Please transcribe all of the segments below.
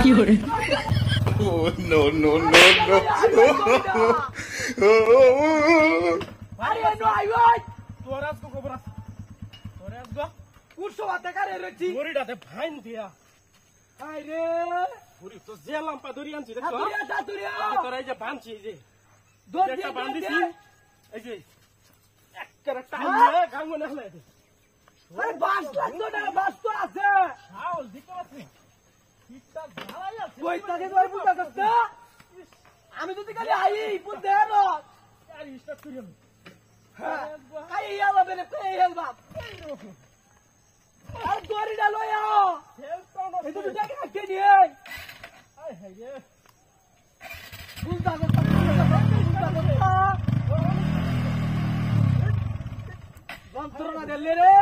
Oh no no no no! আরে no আইওই Torres কো খবরাস Torres গো কুরসো বাতে কারে রছি মরিডাতে ভাইন দিয়া আইরে পুরি তো জেলাম পা ধরি আনছি দেখো হাতুরিয়া তোরা এই যে বানছি এই যে একটা বান্দিছি এই যে একটা টাইমে গাঙ্গ না হলে আরে বাস লাগতো না বাস তো আছে হাউল দিতে আছে ঠিকটা ঝালাই আছে কইতাকে কই বুঝা করতে আমি যদি খালি আই পুত দেব আর স্টার্ট করি আমি আই ইয়ালা বেরে কই হেলবা আর দড়ি ডালো ইয়া হেল্প পাও না এটা তো দেখে আটকে দি আই হাই রে বুঝা করতে যন্ত্রণা দিলে রে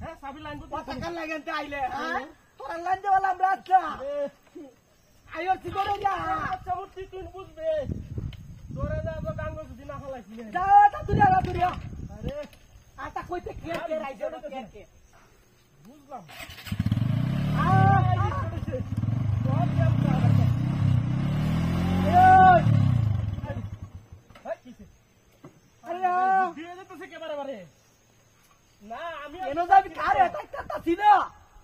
হ্যাঁ সাবি লাইন বুঝা টাকা লাগেনতে আইলে হ্যাঁ তোরা লাইন দেওয়ালা আমরা আচ্ছা আইও ঠিক করে যা আচ্ছা মুতি তুই বুঝবে তোরে যা তো গাঙ্গ যদি না হলাইছিস যা তাতুরিয়া আরে আটা কইতে কে কে রাইছে কে কে বুঝলাম না আমি এনো যাবি কারে টাকা সিনা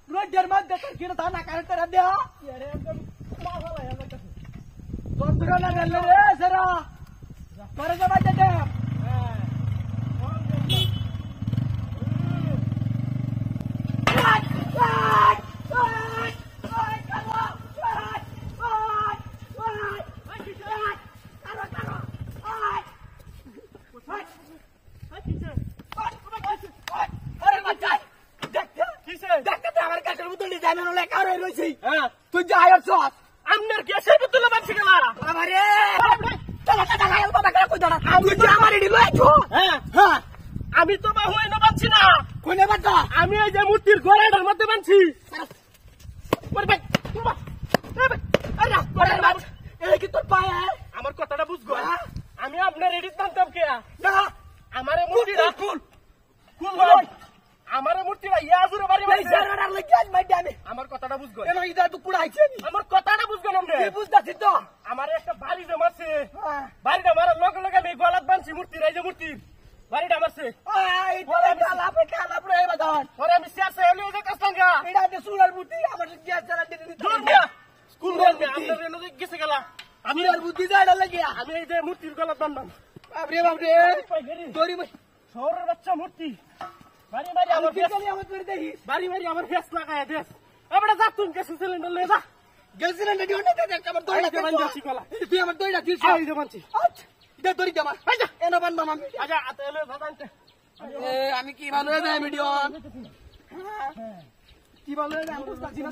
রোজ জর্মান দেখে কিনা তা না কারে তেরা দে আরে একদম পাগল হয়ে আমার কাছে যন্ত্রণা গেল রে সারা করে যাবা দে হ্যাঁ তুই যাই সব আমনের গ্যাসের বোতলে বানছি গেলা আমারে আমি তো বা হই না বানছি না কোনে বানছ আমি এই যে মূর্তির গোড়াটার মধ্যে বানছি কি তোর পায়ে আমার কথাটা বুঝগো আমি আপনার রেডি টানতাম কে না আমারে মূর্তিটা খুল আমারে মূর্তিটা ইয়াজুরে বাড়ি মারছে আমার কথাটা বুঝগো এনা ইদা তো পুড়াইছে আমার কথাটা বুঝগো না কি বুঝতাছি তো আমারে একটা বাড়ি যে মারছে বাড়িটা মারার লগে লগে আমি গলাত বানছি মূর্তি এই যে মূর্তি বাড়িটা মারছে এই গালা পে কালা পড়ে বাদান পরে আমি শেষে এলো যে কাছঙ্গা এটা যে সুলার মূর্তি আমার গ্যাস চালা দিতে দিতে স্কুল বলবে আমরা এনে গেছে গেলা আমি আর বুদ্ধি যাইডা লাগিয়া আমি এই যে মূর্তির গলাত বানলাম বাপরে বাপরে তোরি শহরের বাচ্চা মূর্তি বাড়ি বাড়ি আমার ফেস আমার করে দেখি বাড়ি বাড়ি আমার ফেস লাগায় দেখ আমরা যা তুই গ্যাস সিলিন্ডার লয়ে যা গ্যাস সিলিন্ডার দিও না দেখ আমার দইটা বানছি কলা তুই আমার দইটা দিছ এই যে বানছি আচ্ছা দে দড়ি দে আমার আচ্ছা এনা বানবাম আমি আচ্ছা আতে এলো দাদানতে আমি কি ভালো যায় ভিডিও কি ভালো যায় আমি বুঝতাছি না